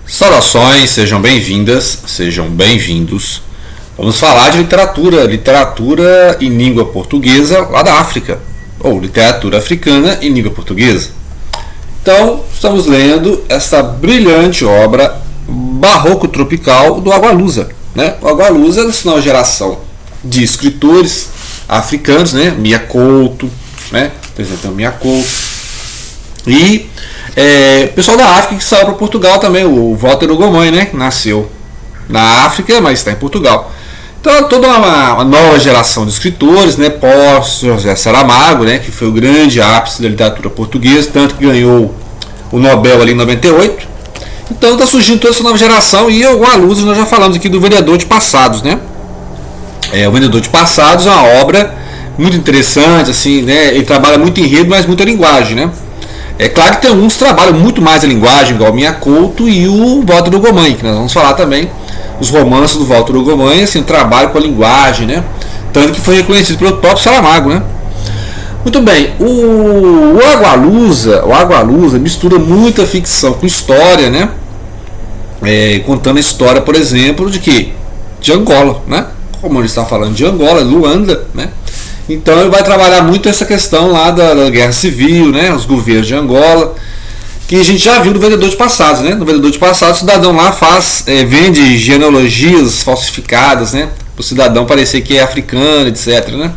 Saudações, sejam bem-vindas, sejam bem-vindos. Vamos falar de literatura em língua portuguesa lá da África, ou literatura africana em língua portuguesa. Então, estamos lendo essa brilhante obra Barroco Tropical do Agualusa. O Agualusa é da nova geração de escritores africanos, Mia Couto, apresentando Mia Couto. E pessoal da África que saiu para Portugal também, o Walter Ugumãe, que nasceu na África, mas está em Portugal. Então, toda uma nova geração de escritores, pós José Saramago, que foi o grande ápice da literatura portuguesa, tanto que ganhou o Nobel ali em 98. Então, está surgindo toda essa nova geração e o Agualusa, nós já falamos aqui do Vendedor de Passados, O Vendedor de Passados é uma obra muito interessante, assim, Ele trabalha muito enredo, mas muita linguagem, É claro que tem alguns que trabalham muito mais a linguagem, igual o Mia Couto e o Walter Ugumãe, que nós vamos falar também. Os romances do Walter Ugumãe, assim, trabalham com a linguagem, Tanto que foi reconhecido pelo próprio Saramago, Muito bem, o Agualusa mistura muita ficção com história, Contando a história, por exemplo, de Angola, Como ele está falando de Angola, Luanda, Então ele vai trabalhar muito essa questão lá da guerra civil, os governos de Angola, que a gente já viu no Vendedor de Passados, No Vendedor de Passados, o cidadão lá vende genealogias falsificadas, para o cidadão parecer que é africano, etc,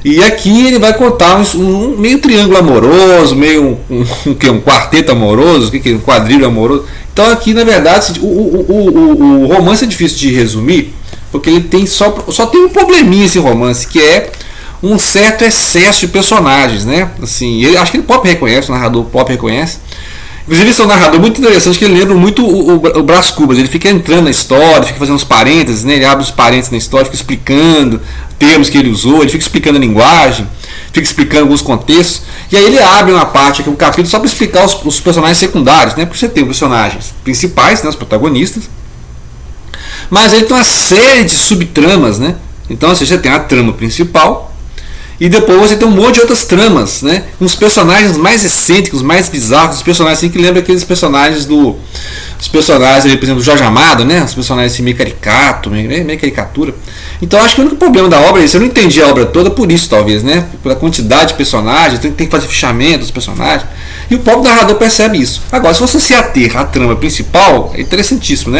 E aqui ele vai contar um meio triângulo amoroso, meio um quarteto amoroso, um quadrilho amoroso. Então aqui, na verdade, o romance é difícil de resumir, porque ele tem só tem um probleminha esse romance, que é um certo excesso de personagens, Assim, acho que ele próprio reconhece, o narrador próprio reconhece. Inclusive, esse é um narrador muito interessante, que ele lembra muito o Brás Cubas. Ele fica entrando na história, fica fazendo uns parênteses, Ele abre os parênteses na história, fica explicando termos que ele usou, ele fica explicando a linguagem, fica explicando alguns contextos. E aí ele abre uma parte aqui, um capítulo, só para explicar os personagens secundários, Porque você tem os personagens principais, os protagonistas. Mas aí tem uma série de subtramas, Então, você tem a trama principal. E depois você tem um monte de outras tramas, Uns personagens mais excêntricos, mais bizarros, os personagens assim, que lembram aqueles personagens os personagens, por exemplo, do Jorge Amado, Os personagens assim, meio caricato, meio caricatura. Então acho que o único problema da obra é isso. Eu não entendi a obra toda por isso, talvez, Pela quantidade de personagens, tem que fazer fichamento dos personagens. E o próprio narrador percebe isso. Agora, se você se ater à trama principal, é interessantíssimo,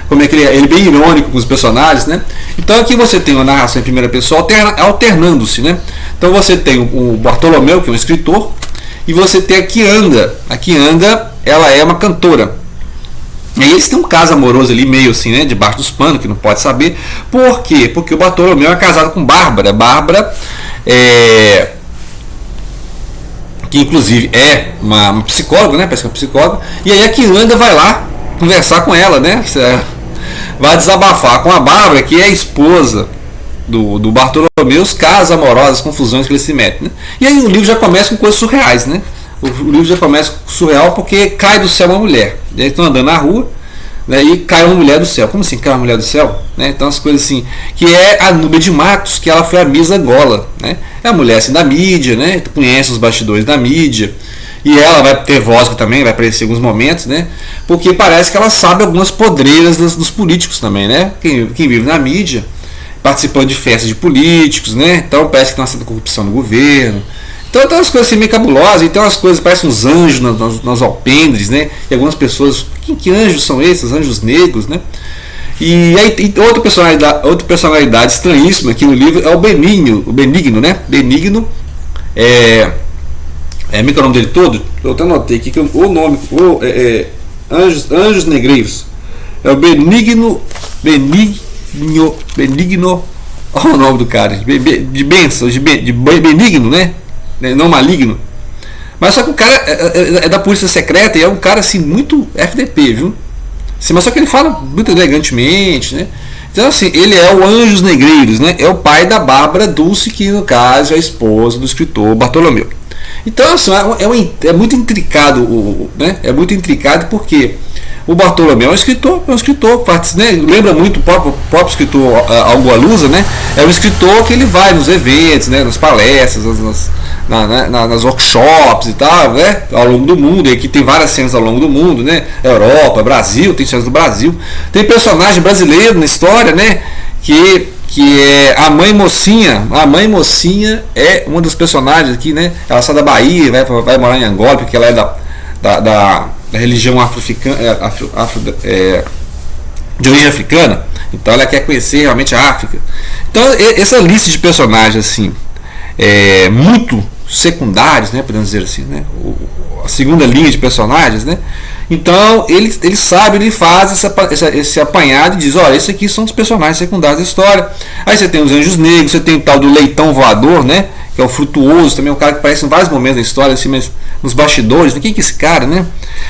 Como é que ele é bem irônico com os personagens, Então aqui você tem uma narração em primeira pessoa alternando-se, Então você tem o Bartolomeu, que é um escritor, e você tem a Kianda. A Kianda, ela é uma cantora. E aí eles têm um caso amoroso ali, meio assim, debaixo dos panos, que não pode saber. Por quê? Porque o Bartolomeu é casado com Bárbara. Bárbara que inclusive é uma psicóloga, Parece que é uma psicóloga. E aí a Kianda vai lá conversar com ela, Vai desabafar com a Bárbara, que é a esposa do Bartolomeu, os casos amorosos, as confusões que eles se metem, E aí o livro já começa com coisas surreais, O livro já começa surreal porque cai do céu uma mulher. E eles estão andando na rua, e cai uma mulher do céu. Como assim cai uma mulher do céu? Então as coisas assim, que é a Núbia de Matos, que ela foi a Miss Angola, É a mulher assim da mídia, Conhece os bastidores da mídia. E ela vai ter voz também, vai aparecer em alguns momentos, Porque parece que ela sabe algumas podreiras dos políticos também, Quem vive na mídia, participando de festas de políticos, Então parece que tem uma certa corrupção no governo. Então tem umas coisas assim meio cabulosas, e tem umas coisas, parecem uns anjos nas alpendres, E algumas pessoas, que anjos são esses? Anjos negros, E aí outra personalidade estranhíssima aqui no livro é o Benigno, Benigno, Benigno como é que é o nome dele todo? Eu até anotei aqui que o nome, Anjos Negreiros. É o Benigno, olha o nome do cara, de bênção, de benigno, Não maligno. Mas só que o cara é da polícia secreta e é um cara assim muito FDP, viu? Assim, mas só que ele fala muito elegantemente, Então assim, ele é o Anjos Negreiros, É o pai da Bárbara Dulce, que no caso é a esposa do escritor Bartolomeu. Então assim, é muito intricado, É muito intricado porque o Bartolomeu é um escritor, lembra muito o próprio escritor Agualusa, É um escritor que ele vai nos eventos, nas palestras, nas workshops e tal, né? Ao longo do mundo. E aqui tem várias cenas ao longo do mundo, né? Europa, Brasil, tem cenas do Brasil. Tem personagem brasileiro na história, né? Que é a Mãe Mocinha. A Mãe Mocinha é uma dos personagens aqui, né? Ela sai da Bahia, vai morar em Angola, porque ela é da religião de origem africana. Então ela quer conhecer realmente a África. Então essa lista de personagens assim, muito secundários, né, podemos dizer assim, né, a segunda linha de personagens, né. Então ele sabe, ele faz esse apanhado e diz, olha, esses aqui são os personagens secundários da história. Aí você tem os Anjos Negros, você tem o tal do Leitão Voador, né, que é o Frutuoso, também um cara que aparece em vários momentos da história, assim, mas nos bastidores, né? Quem que é esse cara, né?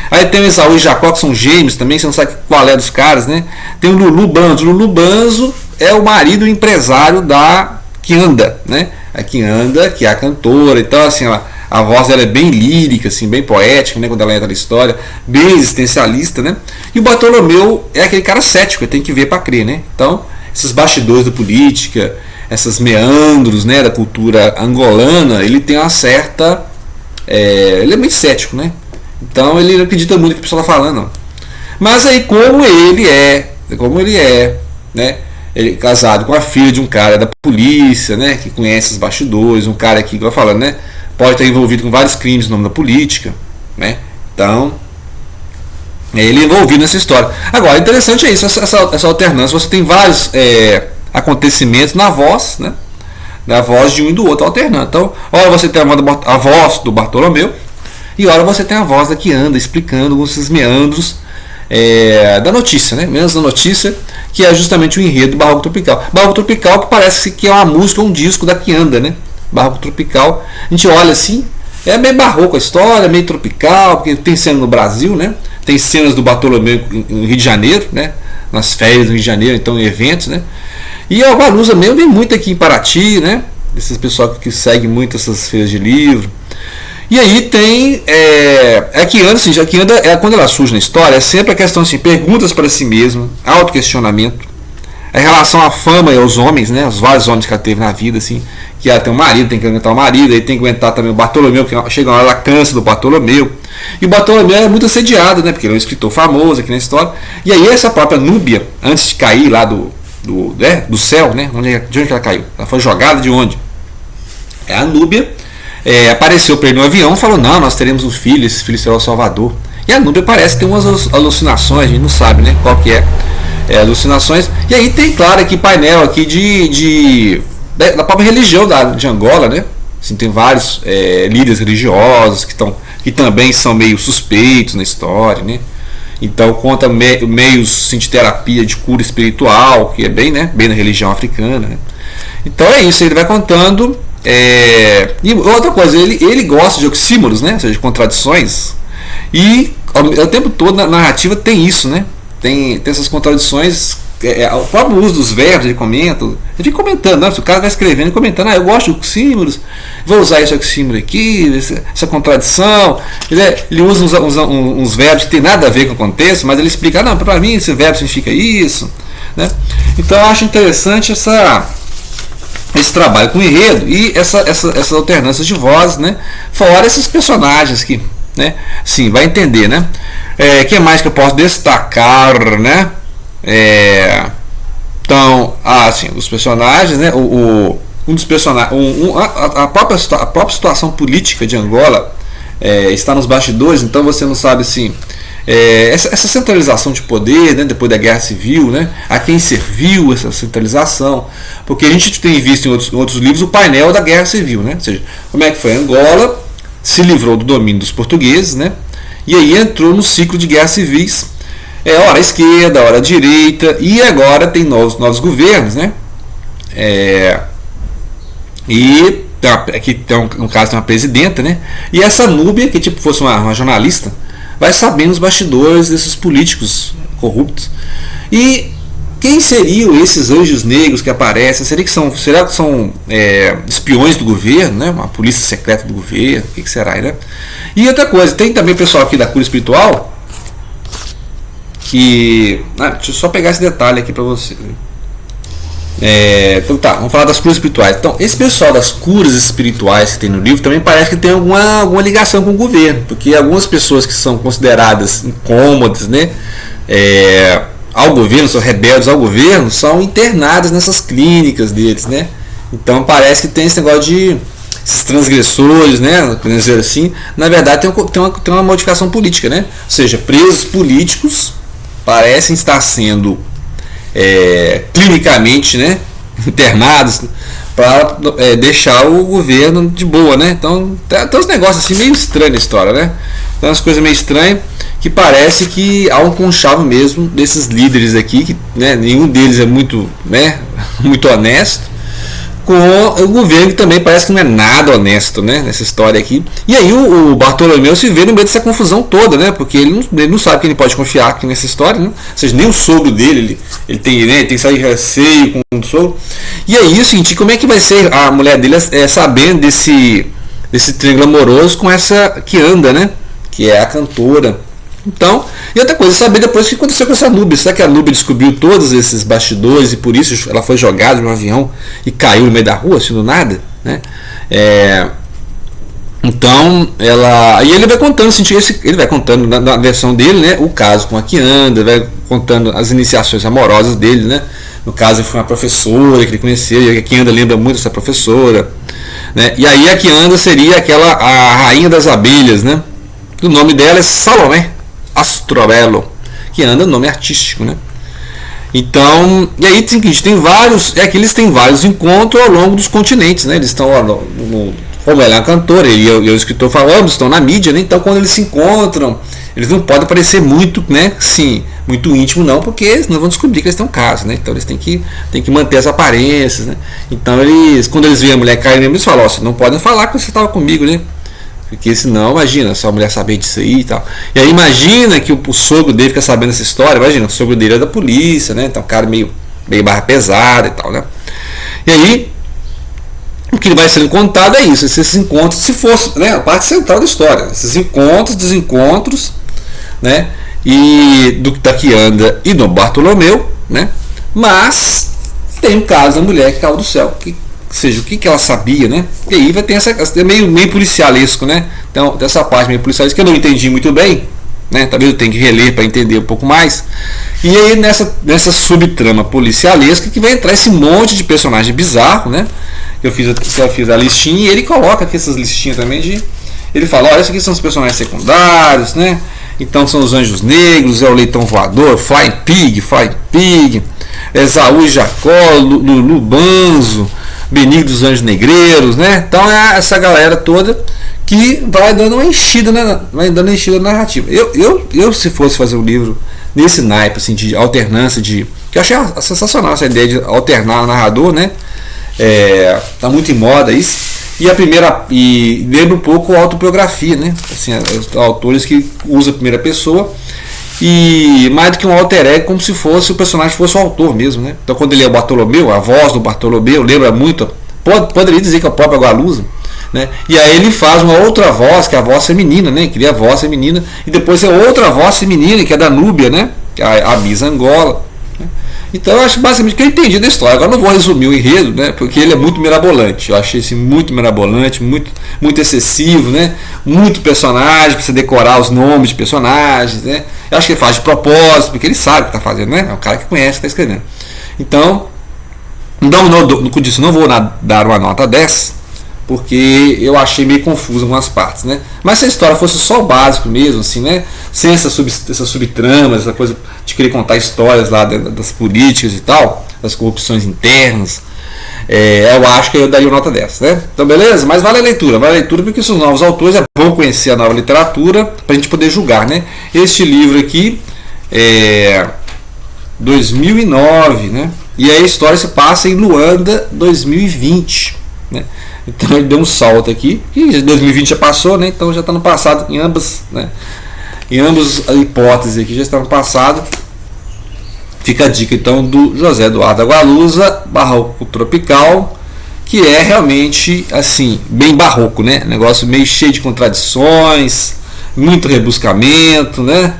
Aí tem o Esaú e Jacó, que são gêmeos também, você não sabe qual é dos caras, né? Tem o Lulu Banzo. O Lulu Banzo é o marido empresário da Kianda, né? A Kianda, que é a cantora, então assim, a voz dela é bem lírica, assim, bem poética, né? Quando ela entra na história, bem existencialista, né? E o Bartolomeu é aquele cara cético, tem que ver para crer, né? Então, esses bastidores da política, essas meandros, né, da cultura angolana, ele tem uma certa... ele é meio cético, né? Então ele não acredita muito no que a pessoa está falando, não. Mas aí como ele é, né? Ele é casado com a filha de um cara da polícia, né? Que conhece os bastidores, um cara aqui que eu falando, né? Pode estar envolvido com vários crimes no nome da política, né? Então ele é envolvido nessa história. Agora, interessante é isso, essa alternância. Você tem vários acontecimentos na voz, né? Na voz de um e do outro alternando. Então, ora você tem a voz do Bartolomeu e ora você tem a voz da Kianda explicando esses meandros da notícia, né? Meandros da notícia, que é justamente o enredo do Barroco Tropical. Barroco Tropical que parece que é uma música, um disco da Kianda, né? Barroco Tropical. A gente olha assim, é meio barroco a história, meio tropical, porque tem cena no Brasil, né? Tem cenas do Bartolomeu no Rio de Janeiro, né? Nas férias do Rio de Janeiro, então em eventos, né? E a Valusa mesmo vem muito aqui em Paraty, né? Esses pessoal que seguem muito essas feiras de livro. E aí tem a Kianda, assim, a Kianda, quando ela surge na história, é sempre a questão assim, perguntas para si mesma, autoquestionamento, em relação à fama e aos homens, né? Os vários homens que ela teve na vida, assim, que ela tem um marido, tem que aguentar o marido, aí tem que aguentar também o Bartolomeu, que chega uma hora ela cansa do Bartolomeu. E o Bartolomeu é muito assediado, né? Porque ele é um escritor famoso aqui na história. E aí essa própria Núbia, antes de cair lá do céu, né? De onde ela caiu? Ela foi jogada de onde? A Núbia apareceu para ele no avião e falou, não, nós teremos um filho, esse filho será o Salvador. E a Núbia parece ter umas alucinações, a gente não sabe, né, qual que é, alucinações. E aí tem, claro, aqui painel aqui da própria religião de Angola, né? Assim, tem vários líderes religiosos que também são meio suspeitos na história, né? Então conta meios assim, de terapia, de cura espiritual, que é bem, né, bem na religião africana, né? Então é isso, ele vai contando. E outra coisa, ele gosta de oxímoros, né, ou seja, de contradições. E o tempo todo na narrativa tem isso, né? Tem essas contradições. O próprio uso dos verbos, ele comenta. Ele fica comentando, né? Se o cara vai escrevendo e comentando, eu gosto de oxímoros, vou usar esse oxímoro aqui, essa contradição. Ele usa uns verbos que tem nada a ver com o contexto, mas ele explica, não, para mim esse verbo significa isso, né? Então eu acho interessante esse trabalho com enredo e essa alternância de vozes, né? Fora esses personagens que, né? Sim, vai entender, né? Que mais que eu posso destacar, né? Então, assim, os personagens, né? Um dos personagens, a própria situação política de Angola está nos bastidores, então você não sabe assim. Essa centralização de poder, né, depois da guerra civil, né, a quem serviu essa centralização, porque a gente tem visto em outros livros o painel da guerra civil, né, ou seja, como é que foi Angola se livrou do domínio dos portugueses, né, e aí entrou no ciclo de guerras civis, hora esquerda, hora direita, e agora tem novos governos, né, e aqui no caso tem uma presidenta, né, e essa Núbia, que tipo fosse uma jornalista, vai sabendo os bastidores desses políticos corruptos. E quem seriam esses anjos negros que aparecem? Será que são espiões do governo, né? Uma polícia secreta do governo? O que será, né? E outra coisa, tem também pessoal aqui da cura espiritual que... deixa eu só pegar esse detalhe aqui para você. Então tá, vamos falar das curas espirituais. Então, esse pessoal das curas espirituais que tem no livro também parece que tem alguma ligação com o governo, porque algumas pessoas que são consideradas incômodas, né, ao governo, são rebeldes ao governo, são internadas nessas clínicas deles, né? Então parece que tem esse negócio de esses transgressores, né, podemos dizer assim, na verdade tem uma modificação política, né? Ou seja, presos políticos parecem estar sendo clinicamente, né, internados para deixar o governo de boa, né? Então tem uns negócios assim meio estranhos na história, né? Tem umas coisas meio estranhas que parece que há um conchavo mesmo desses líderes aqui, que, né, nenhum deles é muito, né, muito honesto, com o governo que também parece que não é nada honesto, né, nessa história aqui. E aí o Bartolomeu se vê no meio dessa confusão toda, né, porque ele não sabe que ele pode confiar aqui nessa história, né? Ou seja, nem o sogro dele, ele tem, né, tem que sair receio com o sogro. E aí o seguinte, como é que vai ser a mulher dele sabendo desse triângulo amoroso com essa que anda, né, que é a cantora. Então, e outra coisa, saber depois o que aconteceu com essa Núbia. Será que a Núbia descobriu todos esses bastidores e por isso ela foi jogada no avião e caiu no meio da rua, assim, do nada, né? Então, e ele vai contando, ele vai contando na versão dele, né, o caso com a Kianda, vai contando as iniciações amorosas dele, né? No caso, foi uma professora que ele conheceu, e a Kianda lembra muito dessa professora, né? E aí a Kianda seria a rainha das abelhas, né? O nome dela é Salomé Astrobello, que anda no nome artístico, né? Então, e aí tem vários, que eles têm vários encontros ao longo dos continentes, né? Eles estão como ela é uma cantora, ele e o escritor falando, estão na mídia, né? Então quando eles se encontram, eles não podem parecer muito, né, assim, muito íntimo não, porque senão vão descobrir que eles têm um caso, né? Então eles têm que manter as aparências, né? Então quando eles veem a mulher cair, eles falam, vocês não podem falar que você estava comigo, né? Porque senão, imagina, se a mulher saber disso aí e tal. E aí imagina que o sogro dele fica sabendo essa história. Imagina, o sogro dele é da polícia, né? Então, um cara meio barra pesada e tal, né? E aí, o que vai sendo contado é isso. Esses encontros, se fosse, né, a parte central da história. Esses desencontros, né? E da Kianda e do Bartolomeu, né? Mas tem o caso da mulher que caiu do céu, seja, o que ela sabia, né? E aí vai ter meio policialesco, né? Então, dessa parte meio policialesca que eu não entendi muito bem, né? Talvez eu tenha que reler para entender um pouco mais. E aí nessa subtrama policialesca que vai entrar esse monte de personagem bizarro, né? Eu fiz a listinha e ele coloca aqui essas listinhas também ele fala, olha, esses aqui são os personagens secundários, né? Então são os anjos negros, é o leitão voador, Flying Pig, Esaú e Jacó, Lulu Banzo, Benigno dos Anjos Negreiros, né? Então é essa galera toda que vai dando uma enchida na narrativa. Eu se fosse fazer um livro nesse naipe, assim, de alternância, que eu achei sensacional essa ideia de alternar o narrador, né? Tá muito em moda isso. E lembra um pouco a autobiografia, né? Assim, os autores que usam a primeira pessoa. E mais do que um alter ego, como se o personagem fosse o autor mesmo, né? Então quando ele é o Bartolomeu, a voz do Bartolomeu lembra muito, poderia dizer que é o próprio Agualusa, né? E aí ele faz uma outra voz, que é a voz feminina, né? Cria a voz feminina, e depois é outra voz feminina, que é da Núbia, né? A Miss Angola, né? Então eu acho basicamente que eu entendi da história. Agora não vou resumir o enredo, né? Porque ele é muito mirabolante. Eu achei esse muito mirabolante, muito excessivo, né? Muito personagem, para você decorar os nomes de personagens, né? Eu acho que ele faz de propósito, porque ele sabe o que está fazendo, né? É um cara que conhece o que está escrevendo. Então, não vou dar uma nota 10, porque eu achei meio confuso algumas partes, né? Mas se a história fosse só o básico mesmo, assim, né? Sem essas subtramas, essa coisa de querer contar histórias lá das políticas e tal, das corrupções internas, eu acho que eu daria uma nota 10, né? Então beleza? Mas vale a leitura porque são novos autores, é bom conhecer a nova literatura para a gente poder julgar, né? Este livro aqui é 2009, né? E a história se passa em Luanda 2020, né? Então ele deu um salto aqui, que 2020 já passou, né? Então já está no passado em ambas, né? Em ambas hipóteses aqui já está no passado. Fica a dica então do José Eduardo Agualusa, Barroco Tropical, que é realmente assim, bem barroco, né? Negócio meio cheio de contradições, muito rebuscamento, né?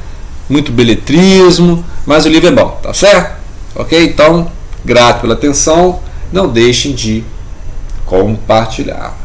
Muito beletrismo, mas o livro é bom, tá certo? Ok? Então Grato pela atenção, não deixem de compartilhar.